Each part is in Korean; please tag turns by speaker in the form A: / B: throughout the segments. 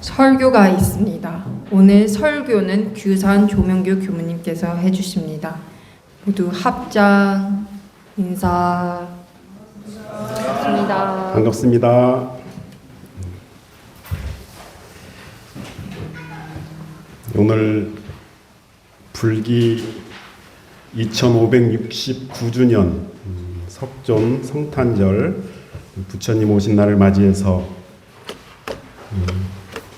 A: 설교가 있습니다. 오늘 설교는 규산 조명규 교무님께서 해주십니다. 모두 합장 인사 반갑습니다.
B: 반갑습니다. 오늘 불기 2569주년 석존 성탄절 부처님 오신 날을 맞이해서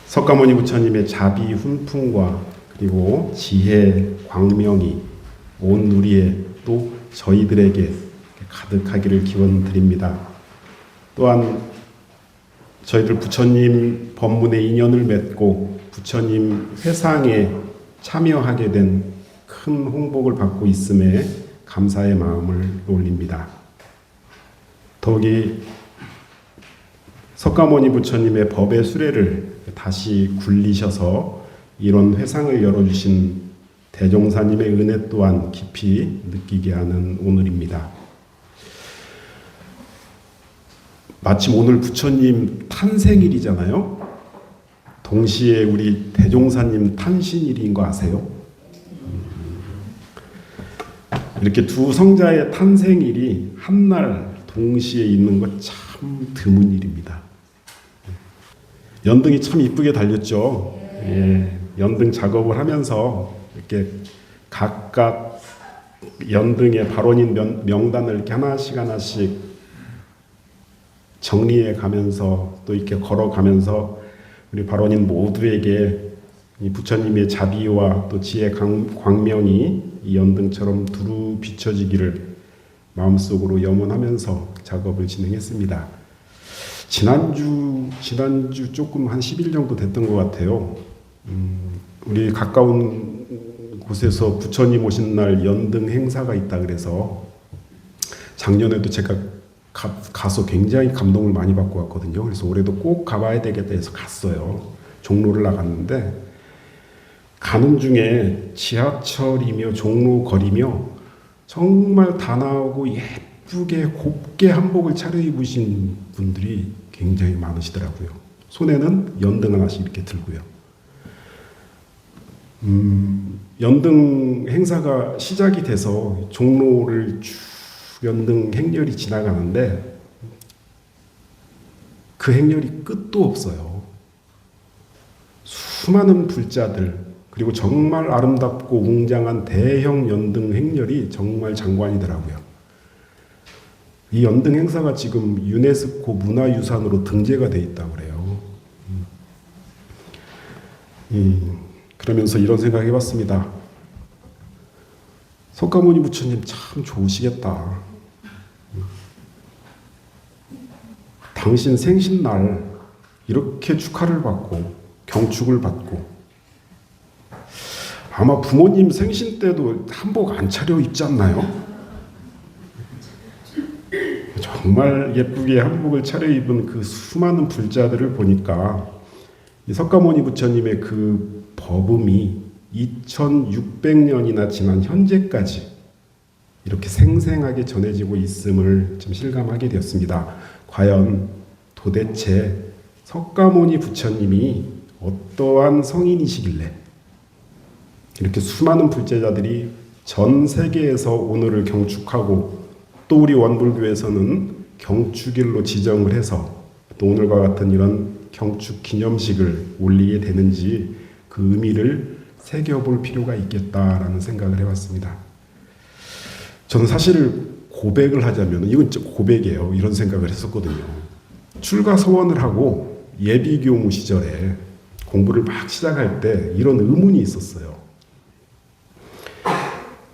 B: 석가모니 부처님의 자비 훈풍과 그리고 지혜 광명이 온 누리에 또 저희들에게 가득하기를 기원드립니다. 또한 저희들 부처님 법문에 인연을 맺고 부처님 회상에 참여하게 된 큰 홍복을 받고 있음에 감사의 마음을 올립니다. 더욱이 석가모니 부처님의 법의 수레를 다시 굴리셔서 이런 회상을 열어주신 대종사님의 은혜 또한 깊이 느끼게 하는 오늘입니다. 마침 오늘 부처님 탄생일이잖아요. 동시에 우리 대종사님 탄신일인 거 아세요? 이렇게 두 성자의 탄생일이 한날 동시에 있는 것 참 드문 일입니다. 연등이 참 이쁘게 달렸죠. 예, 연등 작업을 하면서 이렇게 각각 연등의 발원인 명단을 이렇게 하나씩 정리해 가면서 또 이렇게 걸어가면서 우리 발원인 모두에게 이 부처님의 자비와 또 지혜 광명이 이 연등처럼 두루 비춰지기를 마음속으로 염원하면서 작업을 진행했습니다. 지난주 조금 한 10일 정도 됐던 것 같아요. 우리 가까운 곳에서 부처님 오신 날 연등 행사가 있다 그래서 작년에도 제가 가서 굉장히 감동을 많이 받고 왔거든요. 그래서 올해도 꼭 가봐야 되겠다 해서 갔어요. 종로를 나갔는데 가는 중에 지하철이며 종로 거리며 정말 단아하고 예쁘게 곱게 한복을 차려입으신 분들이 굉장히 많으시더라고요. 손에는 연등 하나씩 이렇게 들고요. 연등 행사가 시작이 돼서 종로를 쭉 연등 행렬이 지나가는데 그 행렬이 끝도 없어요. 수많은 불자들 그리고 정말 아름답고 웅장한 대형 연등 행렬이 정말 장관이더라고요. 이 연등 행사가 지금 유네스코 문화유산으로 등재가 돼 있다고 그래요. 그러면서 이런 생각 해봤습니다. 석가모니 부처님 참 좋으시겠다. 당신 생신날 이렇게 축하를 받고 경축을 받고 아마 부모님 생신 때도 한복 안 차려 입지 않나요? 정말 예쁘게 한복을 차려입은 그 수많은 불자들을 보니까 이 석가모니 부처님의 그 법음이 2600년이나 지난 현재까지 이렇게 생생하게 전해지고 있음을 좀 실감하게 되었습니다. 과연 도대체 석가모니 부처님이 어떠한 성인이시길래 이렇게 수많은 불제자들이 전 세계에서 오늘을 경축하고 또 우리 원불교에서는 경축일로 지정을 해서 또 오늘과 같은 이런 경축 기념식을 올리게 되는지 그 의미를 새겨볼 필요가 있겠다라는 생각을 해봤습니다. 저는 사실 고백을 하자면 이건 고백이에요. 이런 생각을 했었거든요. 출가 서원을 하고 예비교무 시절에 공부를 막 시작할 때 이런 의문이 있었어요.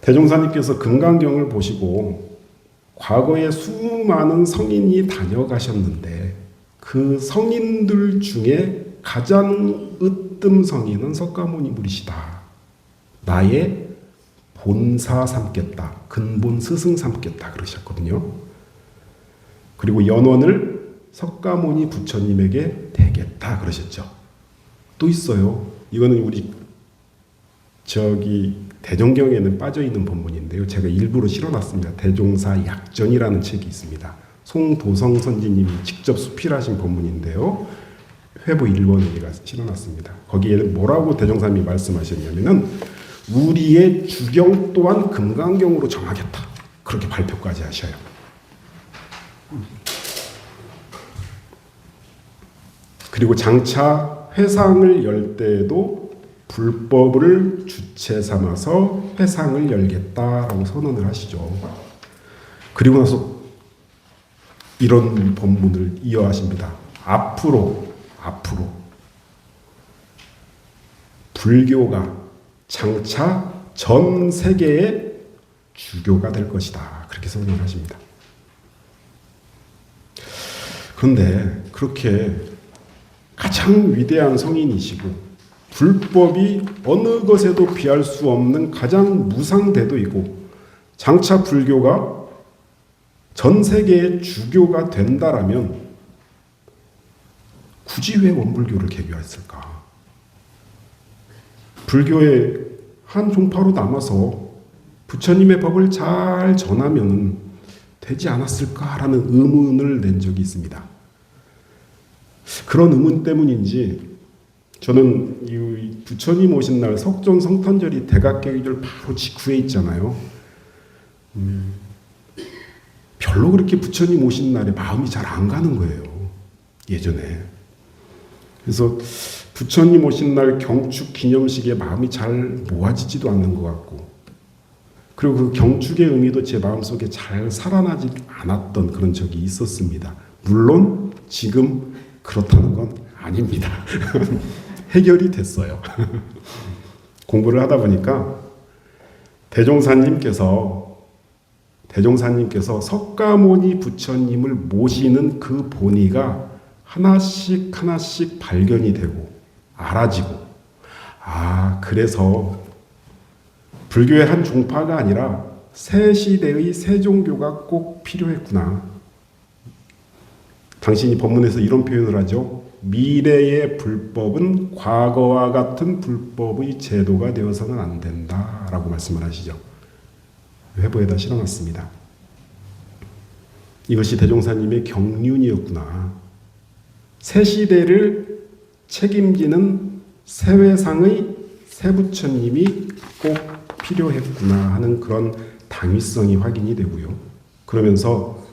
B: 대종사님께서 금강경을 보시고 과거에 수많은 성인이 다녀가셨는데 그 성인들 중에 가장 으뜸 성인은 석가모니물이시다. 나의 본사 삼겠다. 근본 스승 삼겠다. 그러셨거든요. 그리고 연원을 석가모니 부처님에게 대겠다. 그러셨죠. 또 있어요. 이거는 우리 대종경에는 빠져있는 본문인데요. 제가 일부러 실어놨습니다. 대종사 약전이라는 책이 있습니다. 송도성 선지님이 직접 수필하신 본문인데요. 회보 1번에 제가 실어놨습니다. 거기에는 뭐라고 대종사님이 말씀하셨냐면은 우리의 주경 또한 금강경으로 정하겠다. 그렇게 발표까지 하셔요. 그리고 장차 회상을 열 때에도 불법을 주체 삼아서 회상을 열겠다라고 선언을 하시죠. 그리고 나서 이런 본문을 이어하십니다. 앞으로 불교가 장차 전 세계의 주교가 될 것이다. 그렇게 선언하십니다. 그런데 그렇게 가장 위대한 성인이시고 불법이 어느 것에도 비할 수 없는 가장 무상대도이고 장차 불교가 전 세계의 주교가 된다라면 굳이 왜 원불교를 개교했을까? 불교의 한 종파로 남아서 부처님의 법을 잘 전하면 되지 않았을까라는 의문을 낸 적이 있습니다. 그런 의문 때문인지 저는 이 부처님 오신 날 석존 성탄절이 대각계기절 바로 직후에 있잖아요. 별로 그렇게 부처님 오신 날에 마음이 잘 안 가는 거예요. 예전에. 그래서 부처님 오신 날 경축 기념식에 마음이 잘 모아지지도 않는 것 같고 그리고 그 경축의 의미도 제 마음속에 잘 살아나지 않았던 그런 적이 있었습니다. 물론 지금 그렇다는 건 아닙니다. 해결이 됐어요. 공부를 하다 보니까 대종사님께서 석가모니 부처님을 모시는 그 본의가 하나씩 발견이 되고 알아지고 그래서 불교의 한 종파가 아니라 새 시대의 새 종교가 꼭 필요했구나. 당신이 법문에서 이런 표현을 하죠. 미래의 불법은 과거와 같은 불법의 제도가 되어서는 안 된다라고 말씀을 하시죠. 회보에다 실어놨습니다. 이것이 대종사님의 경륜이었구나. 새 시대를 책임지는 새회상의 새부처님이 꼭 필요했구나 하는 그런 당위성이 확인이 되고요. 그러면서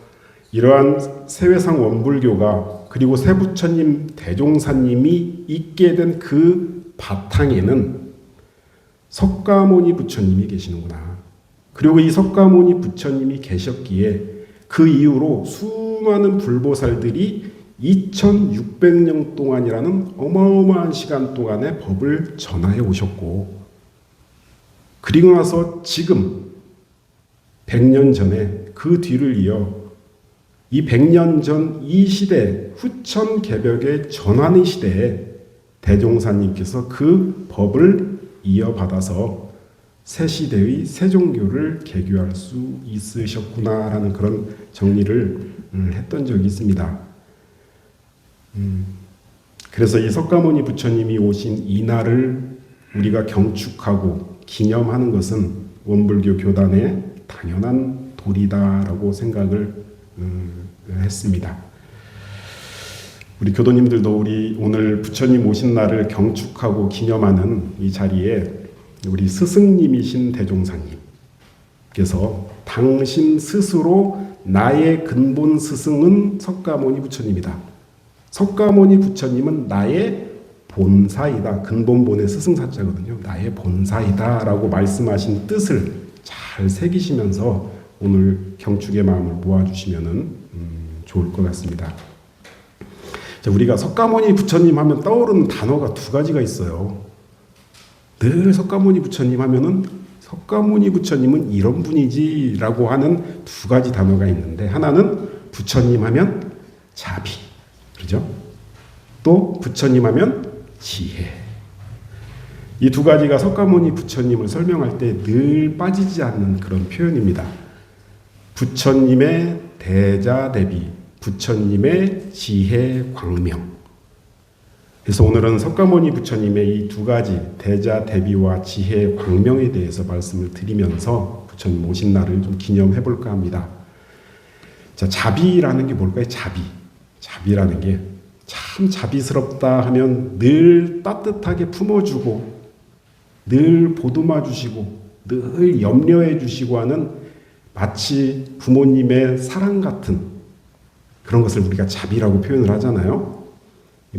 B: 이러한 새회상 원불교가 그리고 새부처님 대종사님이 있게 된 그 바탕에는 석가모니 부처님이 계시는구나. 그리고 이 석가모니 부처님이 계셨기에 그 이후로 수많은 불보살들이 2600년 동안이라는 어마어마한 시간 동안에 법을 전하여 오셨고 그리고 나서 지금 100년 전에 그 뒤를 이어 이 100년 전 이 시대 후천 개벽의 전환의 시대에 대종사님께서 그 법을 이어받아서 새 시대의 새 종교를 개교할 수 있으셨구나라는 그런 정리를 했던 적이 있습니다. 그래서 이 석가모니 부처님이 오신 이 날을 우리가 경축하고 기념하는 것은 원불교 교단의 당연한 도리다라고 생각을 했습니다. 우리 교도님들도 우리 오늘 부처님 오신 날을 경축하고 기념하는 이 자리에 우리 스승님이신 대종사님께서 당신 스스로 나의 근본 스승은 석가모니 부처님이다. 석가모니 부처님은 나의 본사이다. 근본본의 스승사자거든요. 나의 본사이다 라고 말씀하신 뜻을 잘 새기시면서 오늘 경축의 마음을 모아주시면 좋을 것 같습니다. 자, 우리가 석가모니 부처님 하면 떠오르는 단어가 두 가지가 있어요. 늘 석가모니 부처님 하면은 석가모니 부처님은 이런 분이지라고 하는 두 가지 단어가 있는데 하나는 부처님 하면 자비, 그렇죠? 또 부처님 하면 지혜. 이 두 가지가 석가모니 부처님을 설명할 때 늘 빠지지 않는 그런 표현입니다. 부처님의 대자대비, 부처님의 지혜 광명. 그래서 오늘은 석가모니 부처님의 이 두 가지 대자대비와 지혜 광명에 대해서 말씀을 드리면서 부처님 오신 날을 좀 기념해 볼까 합니다. 자, 자비라는 게 뭘까요? 자비라는 게 참 참 자비스럽다 하면 늘 따뜻하게 품어주고 늘 보듬어 주시고 늘 염려해 주시고 하는 마치 부모님의 사랑 같은 그런 것을 우리가 자비라고 표현을 하잖아요.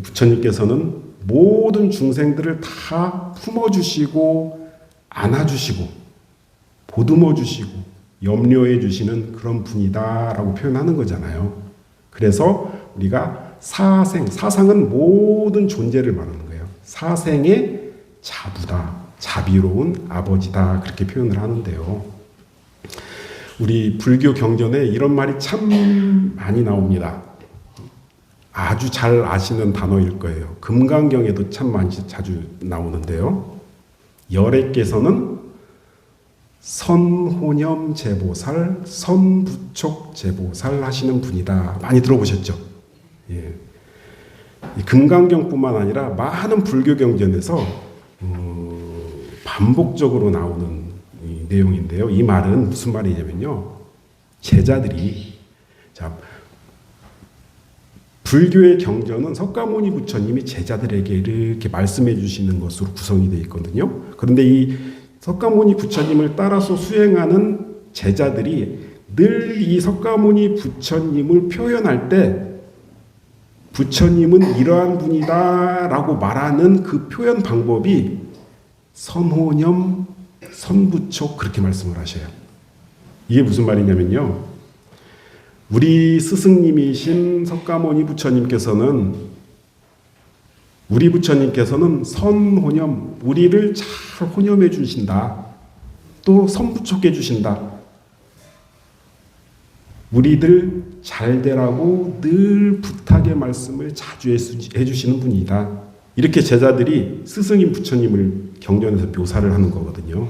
B: 부처님께서는 모든 중생들을 다 품어주시고 안아주시고 보듬어 주시고 염려해 주시는 그런 분이다라고 표현하는 거잖아요. 그래서 우리가 사상은 모든 존재를 말하는 거예요. 사생의 자부다, 자비로운 아버지다 그렇게 표현을 하는데요. 우리 불교 경전에 이런 말이 참 많이 나옵니다. 아주 잘 아시는 단어일 거예요. 금강경에도 참 많이 자주 나오는데요. 열애께서는 선호념 제보살, 선부촉 제보살 하시는 분이다. 많이 들어보셨죠? 예. 이 금강경뿐만 아니라 많은 불교 경전에서 반복적으로 나오는 이 내용인데요. 이 말은 무슨 말이냐면요. 제자들이 불교의 경전은 석가모니 부처님이 제자들에게 이렇게 말씀해 주시는 것으로 구성이 되어 있거든요. 그런데 이 석가모니 부처님을 따라서 수행하는 제자들이 늘 이 석가모니 부처님을 표현할 때 부처님은 이러한 분이다라고 말하는 그 표현 방법이 선호념, 선부촉 그렇게 말씀을 하셔요. 이게 무슨 말이냐면요. 우리 스승님이신 석가모니 부처님께서는 우리 부처님께서는 선호념, 우리를 잘 호념해 주신다. 또 선부촉해 주신다. 우리들 잘 되라고 늘 부탁의 말씀을 자주 해주시는 분이다. 이렇게 제자들이 스승인 부처님을 경전에서 묘사를 하는 거거든요.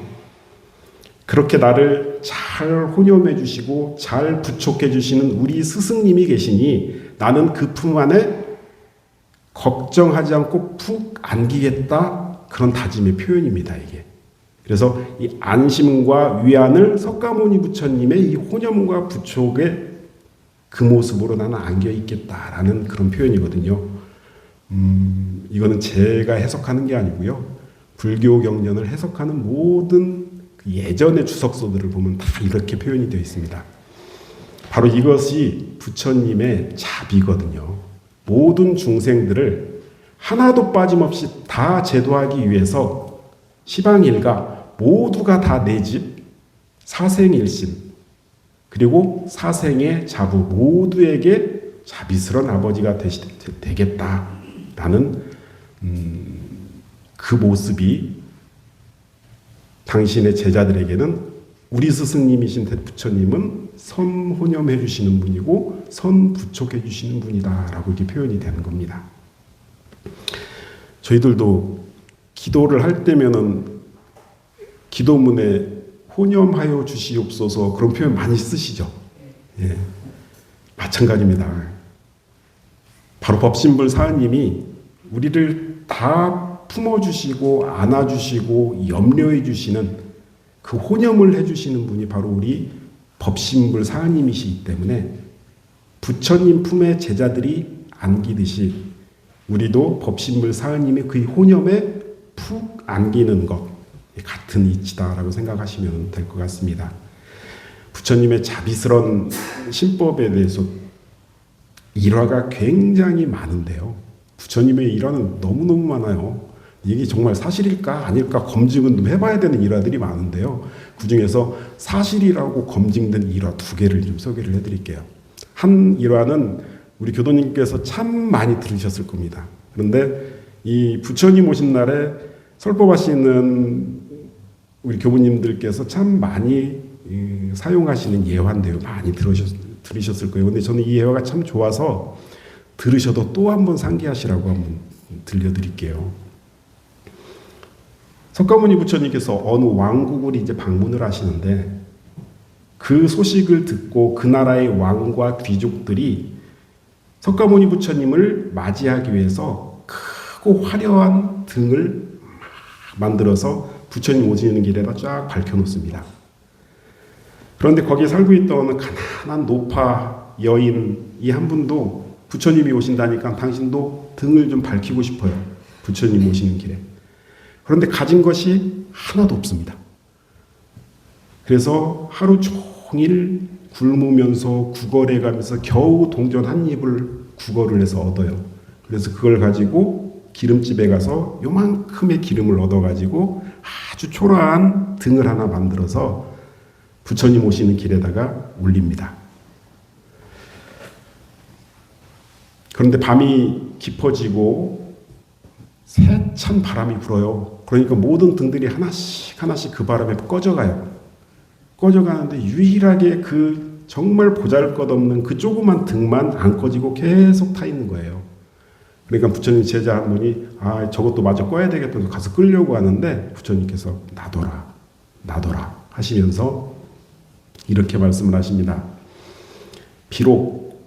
B: 그렇게 나를 잘 호념해 주시고 잘 부촉해 주시는 우리 스승님이 계시니 나는 그 품 안에 걱정하지 않고 푹 안기겠다. 그런 다짐의 표현입니다, 이게. 그래서 이 안심과 위안을 석가모니 부처님의 이 호념과 부촉의 그 모습으로 나는 안겨 있겠다라는 그런 표현이거든요. 이거는 제가 해석하는 게 아니고요. 불교 경전을 해석하는 모든 그 예전의 주석서들을 보면 다 이렇게 표현이 되어 있습니다. 바로 이것이 부처님의 자비거든요. 모든 중생들을 하나도 빠짐없이 다 제도하기 위해서 시방일가 모두가 다 내 집, 사생일심, 그리고 사생의 자부 모두에게 자비스러운 아버지가 되겠다라는 그 모습이 당신의 제자들에게는 우리 스승님이신 부처님은 선호념해 주시는 분이고 선부촉해 주시는 분이다라고 이렇게 표현이 되는 겁니다. 저희들도 기도를 할 때면은 기도문에 호념하여 주시옵소서 그런 표현 많이 쓰시죠. 예, 마찬가지입니다. 바로 법신불 사은님이 우리를 다 품어주시고 안아주시고 염려해 주시는 그 호념을 해주시는 분이 바로 우리 법신불 사은님이시기 때문에 부처님 품에 제자들이 안기듯이 우리도 법신불 사은님의 그 호념에 푹 안기는 것 같은 이치다라고 생각하시면 될 것 같습니다. 부처님의 자비스러운 신법에 대해서 일화가 굉장히 많은데요. 부처님의 일화는 너무너무 많아요. 이게 정말 사실일까 아닐까 검증은 좀 해봐야 되는 일화들이 많은데요. 그 중에서 사실이라고 검증된 일화 2개를 좀 소개를 해드릴게요. 한 일화는 우리 교도님께서 참 많이 들으셨을 겁니다. 그런데 이 부처님 오신 날에 설법하시는 우리 교부님들께서 참 많이 사용하시는 예화인데요. 많이 들으셨을 거예요. 근데 저는 이 예화가 참 좋아서 들으셔도 또 한 번 상기하시라고 한번 들려드릴게요. 석가모니 부처님께서 어느 왕국을 이제 방문을 하시는데 그 소식을 듣고 그 나라의 왕과 귀족들이 석가모니 부처님을 맞이하기 위해서 크고 화려한 등을 만들어서 부처님 오시는 길에다 쫙 밝혀놓습니다. 그런데 거기에 살고 있던 가난한 노파 여인이 한 분도 부처님이 오신다니까 당신도 등을 좀 밝히고 싶어요. 부처님 오시는 길에. 그런데 가진 것이 하나도 없습니다. 그래서 하루 종일 굶으면서 구걸해 가면서 겨우 동전 한 입을 구걸을 해서 얻어요. 그래서 그걸 가지고 기름집에 가서 요만큼의 기름을 얻어가지고 아주 초라한 등을 하나 만들어서 부처님 오시는 길에다가 올립니다. 그런데 밤이 깊어지고 세찬 바람이 불어요. 그러니까 모든 등들이 하나씩 하나씩 그 바람에 꺼져가요. 꺼져가는데 유일하게 그 정말 보잘것없는 그 조그만 등만 안 꺼지고 계속 타 있는 거예요. 그러니까 부처님 제자 한 분이 저것도 마저 꺼야 되겠다 해서 가서 끌려고 하는데 부처님께서 놔둬라 하시면서 이렇게 말씀을 하십니다. 비록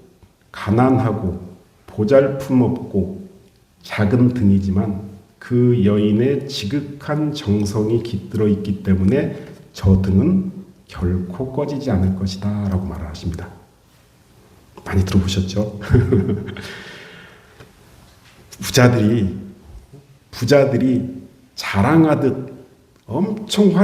B: 가난하고 보잘품없고 작은 등이지만 그 여인의 지극한 정성이 깃들어 있기 때문에 저 등은 결코 꺼지지 않을 것이다 라고 말을 하십니다. 많이 들어보셨죠? 부자들이 자랑하듯 엄청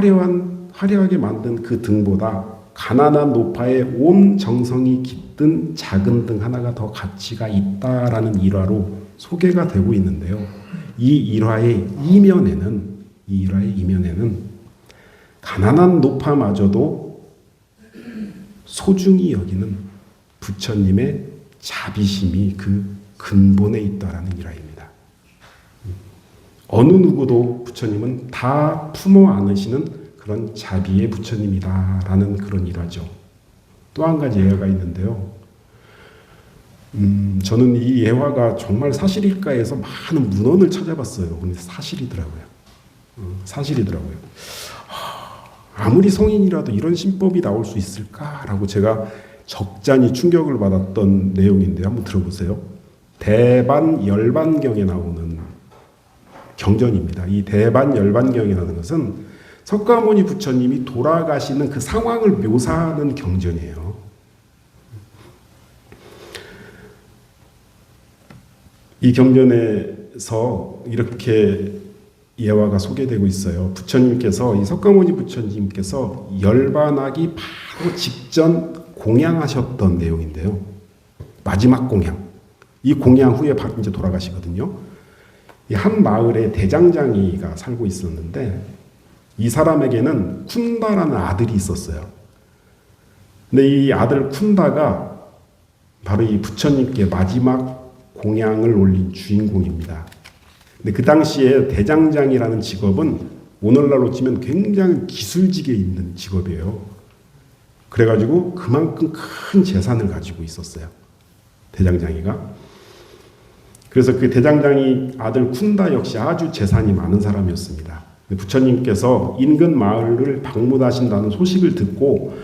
B: 화려하게 만든 그 등보다 가난한 노파의 온 정성이 깃든 작은 등 하나가 더 가치가 있다라는 일화로 소개가 되고 있는데요. 이 일화의 이면에는 가난한 노파마저도 소중히 여기는 부처님의 자비심이 그 근본에 있다라는 일화입니다. 어느 누구도 부처님은 다 품어 안으시는 그런 자비의 부처님이다라는 그런 일화죠. 또 한 가지 예화가 있는데요. 저는 이 예화가 정말 사실일까 해서 많은 문헌을 찾아봤어요. 근데 사실이더라고요. 아무리 성인이라도 이런 신법이 나올 수 있을까라고 제가 적잖이 충격을 받았던 내용인데 한번 들어보세요. 대반 열반경에 나오는 경전입니다. 이 대반 열반경이라는 것은 석가모니 부처님이 돌아가시는 그 상황을 묘사하는 경전이에요. 이 경전에서 이렇게 예화가 소개되고 있어요. 부처님께서 이 석가모니 부처님께서 열반하기 바로 직전 공양하셨던 내용인데요. 마지막 공양. 이 공양 후에 바로 이제 돌아가시거든요. 이 한 마을에 대장장이가 살고 있었는데 이 사람에게는 쿤다라는 아들이 있었어요. 근데 이 아들 쿤다가 바로 이 부처님께 마지막 공양을 올린 주인공입니다. 근데 그 당시에 대장장이라는 직업은 오늘날로 치면 굉장히 기술직에 있는 직업이에요. 그래가지고 그만큼 큰 재산을 가지고 있었어요. 대장장이가. 그래서 그 대장장이 아들 쿤다 역시 아주 재산이 많은 사람이었습니다. 부처님께서 인근 마을을 방문하신다는 소식을 듣고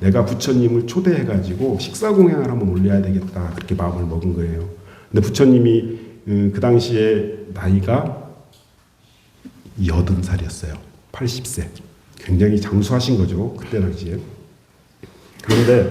B: 내가 부처님을 초대해가지고 식사 공양을 한번 올려야 되겠다 그렇게 마음을 먹은 거예요. 근데 부처님이 그 당시에 나이가 80살이었어요. 80세. 굉장히 장수하신 거죠. 그때 당시에. 그런데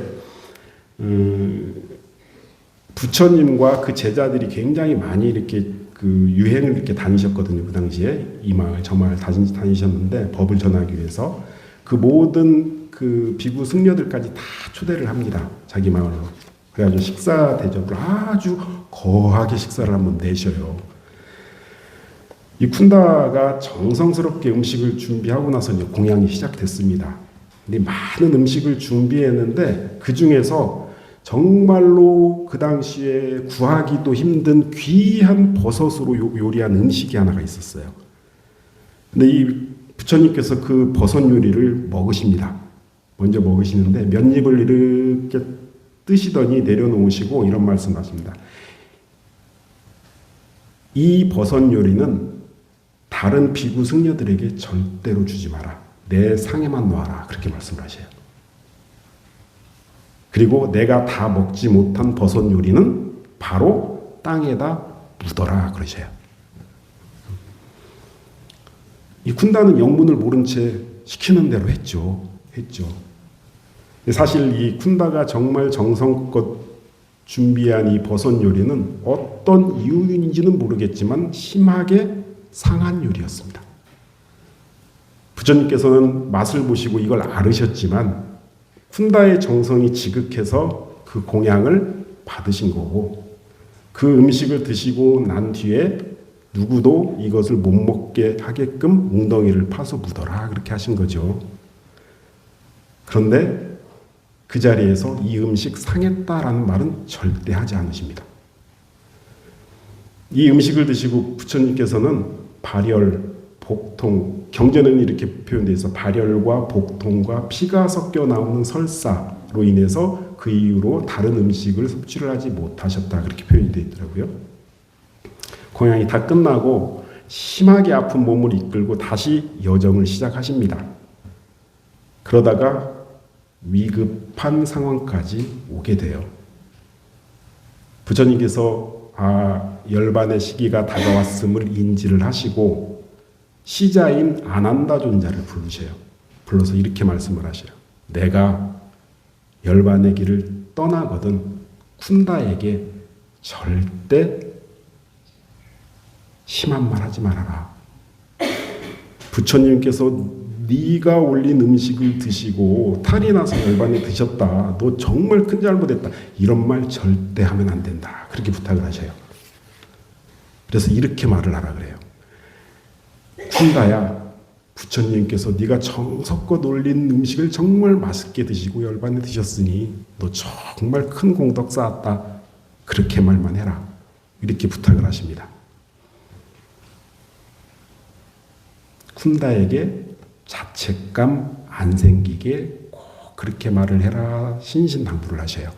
B: 부처님과 그 제자들이 굉장히 많이 이렇게 그 유행을 이렇게 다니셨거든요. 그 당시에 이 마을 저 마을 다니셨는데 법을 전하기 위해서 그 모든 그 비구 승려들까지 다 초대를 합니다. 자기 마을로. 그래가지고 식사 대접을 아주 거하게 식사를 한번 내셔요. 이 쿤다가 정성스럽게 음식을 준비하고 나서 이제 공양이 시작됐습니다. 근데 많은 음식을 준비했는데 그 중에서 정말로 그 당시에 구하기도 힘든 귀한 버섯으로 요리한 음식이 하나가 있었어요. 근데 이 부처님께서 그 버섯 요리를 먹으십니다. 먼저 먹으시는데 몇 입을 이렇게 뜨시더니 내려놓으시고 이런 말씀하십니다. 이 버섯 요리는 다른 비구 승려들에게 절대로 주지 마라. 내 상에만 놓아라. 그렇게 말씀을 하셔요. 그리고 내가 다 먹지 못한 버섯 요리는 바로 땅에다 묻어라. 그러셔요. 이 쿤다는 영문을 모른 채 시키는 대로 했죠. 사실 이 쿤다가 정말 정성껏 준비한 이 버섯 요리는 어떤 이유인지는 모르겠지만 심하게 상한 요리였습니다. 부처님께서는 맛을 보시고 이걸 알으셨지만 쿤다의 정성이 지극해서 그 공양을 받으신 거고, 그 음식을 드시고 난 뒤에 누구도 이것을 못 먹게 하게끔 웅덩이를 파서 묻어라, 그렇게 하신 거죠. 그런데 그 자리에서 이 음식 상했다라는 말은 절대 하지 않으십니다. 이 음식을 드시고 부처님께서는 발열, 복통, 경전에는 이렇게 표현되어 있어 발열과 복통과 피가 섞여 나오는 설사로 인해서 그 이후로 다른 음식을 섭취를 하지 못하셨다, 그렇게 표현이 되어 있더라고요. 공양이 다 끝나고 심하게 아픈 몸을 이끌고 다시 여정을 시작하십니다. 그러다가 위급한 상황까지 오게 돼요. 부처님께서 열반의 시기가 다가왔음을 인지를 하시고 시자인 아난다 존자를 부르셔요. 불러서 이렇게 말씀을 하셔요. 내가 열반의 길을 떠나거든 쿤다에게 절대 심한 말 하지 말아라. 부처님께서 네가 올린 음식을 드시고 탈이 나서 열반에 드셨다. 너 정말 큰 잘못했다. 이런 말 절대 하면 안 된다. 그렇게 부탁을 하셔요. 그래서 이렇게 말을 하라 그래요. 쿤다야, 부처님께서 네가 정성껏 올린 음식을 정말 맛있게 드시고 열반에 드셨으니 너 정말 큰 공덕 쌓았다. 그렇게 말만 해라. 이렇게 부탁을 하십니다. 쿤다에게 자책감 안 생기게 꼭 그렇게 말을 해라, 신신당부를 하셔요.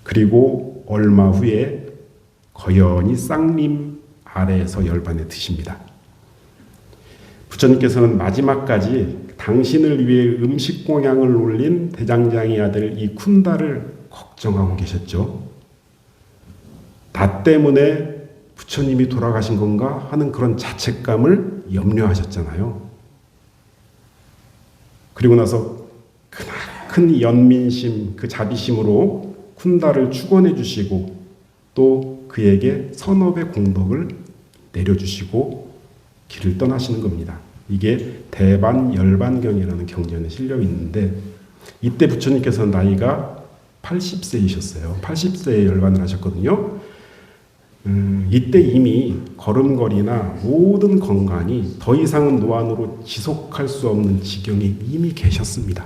B: 그리고 얼마 후에 거연히 쌍림 아래에서 열반에 드십니다. 부처님께서는 마지막까지 당신을 위해 음식 공양을 올린 대장장이 아들 이 쿤다를 걱정하고 계셨죠. 나 때문에 부처님이 돌아가신 건가 하는 그런 자책감을 염려하셨잖아요. 그리고 나서 큰 연민심, 그 자비심으로 쿤다를 축원해 주시고 또 그에게 선업의 공덕을 내려주시고 길을 떠나시는 겁니다. 이게 대반열반경이라는 경전에 실려 있는데 이때 부처님께서는 나이가 80세이셨어요. 80세에 열반을 하셨거든요. 이때 이미 걸음걸이나 모든 건강이 더 이상은 노안으로 지속할 수 없는 지경에 이미 계셨습니다.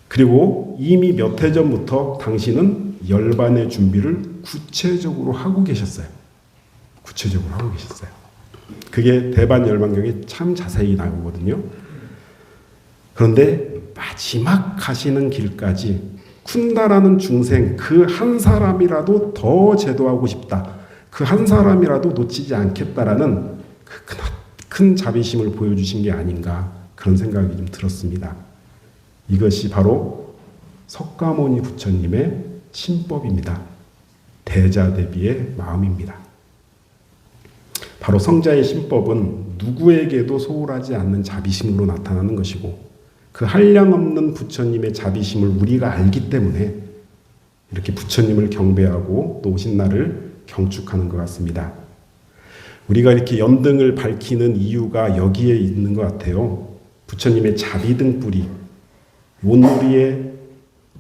B: 그리고 이미 몇 해 전부터 당신은 열반의 준비를 구체적으로 하고 계셨어요. 구체적으로 하고 계셨어요. 그게 대반열반경에 참 자세히 나오거든요. 그런데 마지막 가시는 길까지 쿤다라는 중생 그 한 사람이라도 더 제도하고 싶다. 그 한 사람이라도 놓치지 않겠다라는 그 큰 자비심을 보여주신 게 아닌가 그런 생각이 좀 들었습니다. 이것이 바로 석가모니 부처님의 신법입니다. 대자대비의 마음입니다. 바로 성자의 신법은 누구에게도 소홀하지 않는 자비심으로 나타나는 것이고 그 한량없는 부처님의 자비심을 우리가 알기 때문에 이렇게 부처님을 경배하고 또 오신 날을 경축하는 것 같습니다. 우리가 이렇게 연등을 밝히는 이유가 여기에 있는 것 같아요. 부처님의 자비등불이 온누리에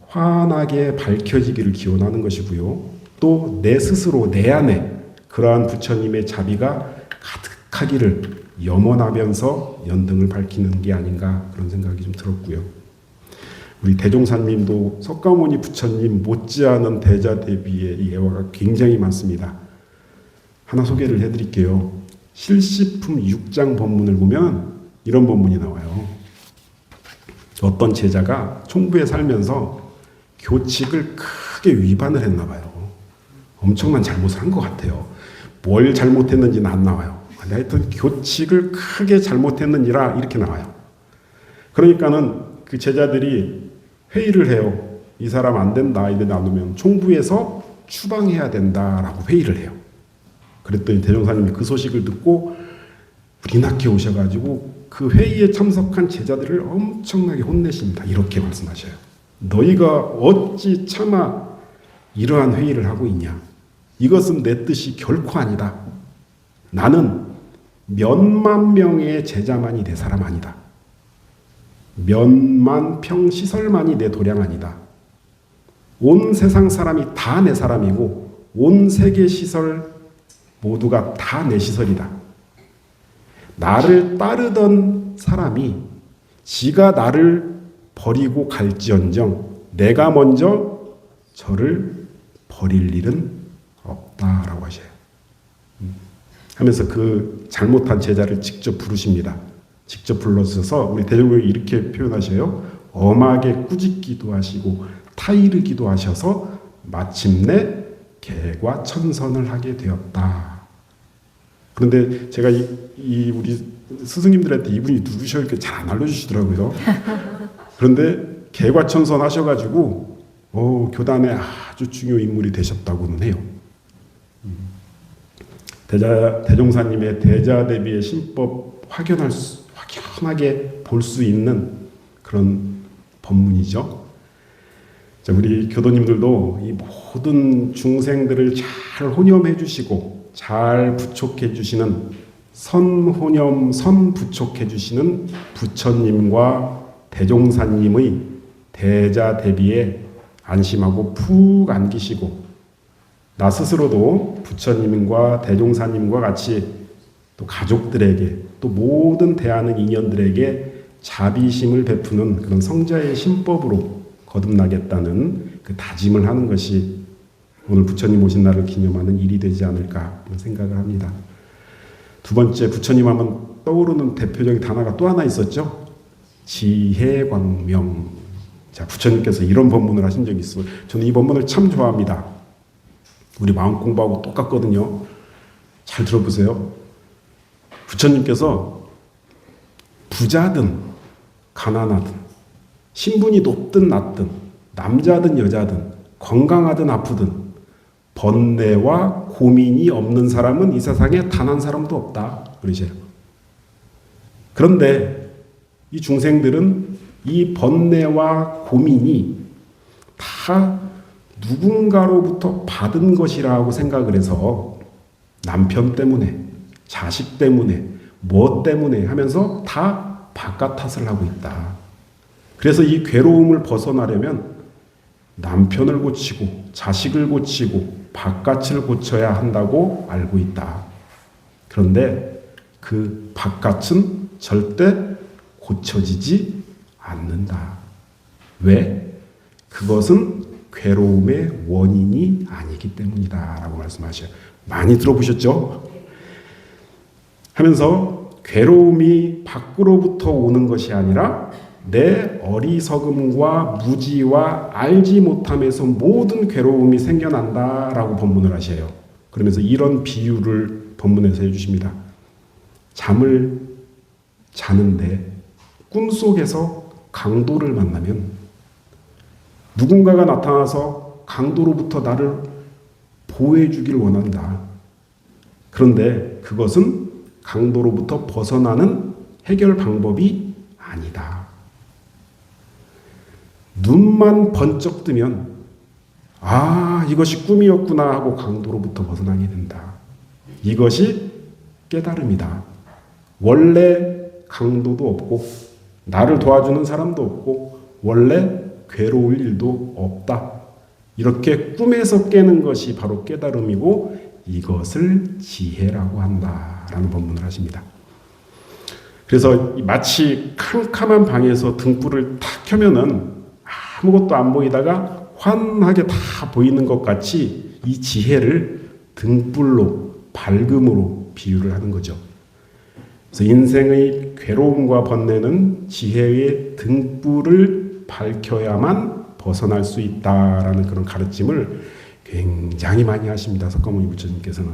B: 환하게 밝혀지기를 기원하는 것이고요. 또 내 스스로 내 안에 그러한 부처님의 자비가 가득하기를 염원하면서 연등을 밝히는 게 아닌가 그런 생각이 좀 들었고요. 우리 대종사님도 석가모니 부처님 못지않은 대자대비의 예화가 굉장히 많습니다. 하나 소개를 해드릴게요. 실시품 6장 법문을 보면 이런 법문이 나와요. 어떤 제자가 총부에 살면서 교칙을 크게 위반을 했나 봐요. 엄청난 잘못을 한 것 같아요. 뭘 잘못했는지는 안 나와요. 하여튼 교칙을 크게 잘못했느니라 이렇게 나와요. 그러니까는 그 제자들이 회의를 해요. 이 사람 안 된다 이래 나누면 총부에서 추방해야 된다라고 회의를 해요. 그랬더니 대종사님이 그 소식을 듣고 불이 나게 오셔가지고 그 회의에 참석한 제자들을 엄청나게 혼내십니다. 이렇게 말씀하셔요. 너희가 어찌 차마 이러한 회의를 하고 있냐? 이것은 내 뜻이 결코 아니다. 나는 몇만 명의 제자만이 내 사람 아니다. 몇만 평 시설만이 내 도량 아니다. 온 세상 사람이 다 내 사람이고 온 세계 시설 모두가 다 내 시설이다. 나를 따르던 사람이 지가 나를 버리고 갈지언정 내가 먼저 저를 버릴 일은 없다라고 하셔요. 하면서 그 잘못한 제자를 직접 부르십니다. 직접 불러서서 우리 대종교에 이렇게 표현하셔요. 엄하게 꾸짖기도 하시고 타이르기도 하셔서 마침내 개과천선을 하게 되었다. 그런데 제가 이 우리 스승님들한테 이분이 누구셔 이렇게 잘 안 알려주시더라고요. 그런데 개과천선 하셔가지고 교단에 아주 중요 인물이 되셨다고는 해요. 대종사님의 대자대비의 신법 확연하게 볼 수 있는 그런 법문이죠. 자, 우리 교도님들도 이 모든 중생들을 잘 혼염해 주시고 잘 부촉해 주시는 선혼염 선부촉해 주시는 부처님과 대종사님의 대자대비에 안심하고 푹 안기시고 나 스스로도 부처님과 대종사님과 같이 또 가족들에게 또 모든 대하는 인연들에게 자비심을 베푸는 그런 성자의 신법으로 거듭나겠다는 그 다짐을 하는 것이 오늘 부처님 오신 날을 기념하는 일이 되지 않을까 생각을 합니다. 두 번째, 부처님 하면 떠오르는 대표적인 단어가 또 하나 있었죠. 지혜광명. 자, 부처님께서 이런 법문을 하신 적이 있어요. 저는 이 법문을 참 좋아합니다. 우리 마음 공부하고 똑같거든요. 잘 들어보세요. 부처님께서 부자든 가난하든 신분이 높든 낮든 남자든 여자든 건강하든 아프든 번뇌와 고민이 없는 사람은 이 세상에 단 한 사람도 없다. 그러세요. 그런데 이 중생들은 이 번뇌와 고민이 다 누군가로부터 받은 것이라고 생각을 해서 남편 때문에 자식 때문에 뭐 때문에 하면서 다 바깥 탓을 하고 있다. 그래서 이 괴로움을 벗어나려면 남편을 고치고 자식을 고치고 바깥을 고쳐야 한다고 알고 있다. 그런데 그 바깥은 절대 고쳐지지 않는다. 왜? 그것은 괴로움의 원인이 아니기 때문이다 라고 말씀하셔요. 많이 들어보셨죠? 하면서 괴로움이 밖으로부터 오는 것이 아니라 내 어리석음과 무지와 알지 못함에서 모든 괴로움이 생겨난다라고 법문을 하셔요. 그러면서 이런 비유를 법문에서 해주십니다. 잠을 자는데 꿈속에서 강도를 만나면 누군가가 나타나서 강도로부터 나를 보호해 주길 원한다. 그런데 그것은 강도로부터 벗어나는 해결 방법이 아니다. 눈만 번쩍 뜨면 이것이 꿈이었구나 하고 강도로부터 벗어나게 된다. 이것이 깨달음이다. 원래 강도도 없고 나를 도와주는 사람도 없고 원래 괴로울 일도 없다. 이렇게 꿈에서 깨는 것이 바로 깨달음이고 이것을 지혜라고 한다라는 법문을 하십니다. 그래서 마치 캄캄한 방에서 등불을 탁 켜면은 아무것도 안 보이다가 환하게 다 보이는 것 같이 이 지혜를 등불로 밝음으로 비유를 하는 거죠. 그래서 인생의 괴로움과 번뇌는 지혜의 등불을 밝혀야만 벗어날 수 있다라는 그런 가르침을 굉장히 많이 하십니다. 석가모니 부처님께서는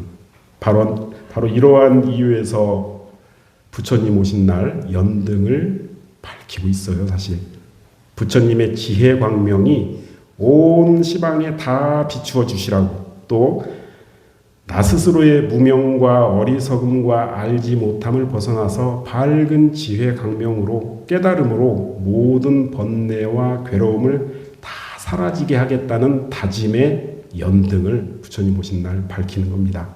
B: 바로 이러한 이유에서 부처님 오신 날 연등을 밝히고 있어요. 사실 부처님의 지혜 광명이 온 시방에 다 비추어 주시라고 또 나 스스로의 무명과 어리석음과 알지 못함을 벗어나서 밝은 지혜 광명으로 깨달음으로 모든 번뇌와 괴로움을 사라지게 하겠다는 다짐의 연등을 부처님 오신 날 밝히는 겁니다.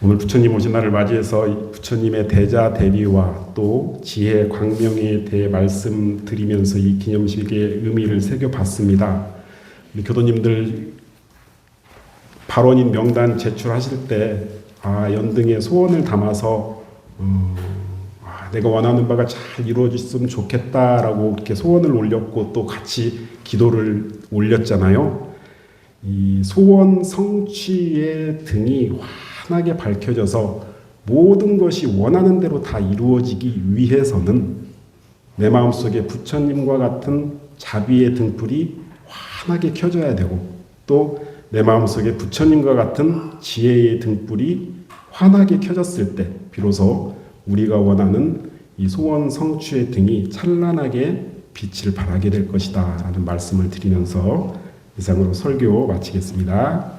B: 오늘 부처님 오신 날을 맞이해서 부처님의 대자 대비와 또 지혜 광명에 대해 말씀드리면서 이 기념식의 의미를 새겨봤습니다. 우리 교도님들 발원인 명단 제출하실 때 연등의 소원을 담아서 내가 원하는 바가 잘 이루어졌으면 좋겠다라고 이렇게 소원을 올렸고 또 같이 기도를 올렸잖아요. 이 소원 성취의 등이 환하게 밝혀져서 모든 것이 원하는 대로 다 이루어지기 위해서는 내 마음속에 부처님과 같은 자비의 등불이 환하게 켜져야 되고 또 내 마음속에 부처님과 같은 지혜의 등불이 환하게 켜졌을 때 비로소 우리가 원하는 이 소원 성취의 등이 찬란하게 빛을 발하게 될 것이다 라는 말씀을 드리면서 이상으로 설교 마치겠습니다.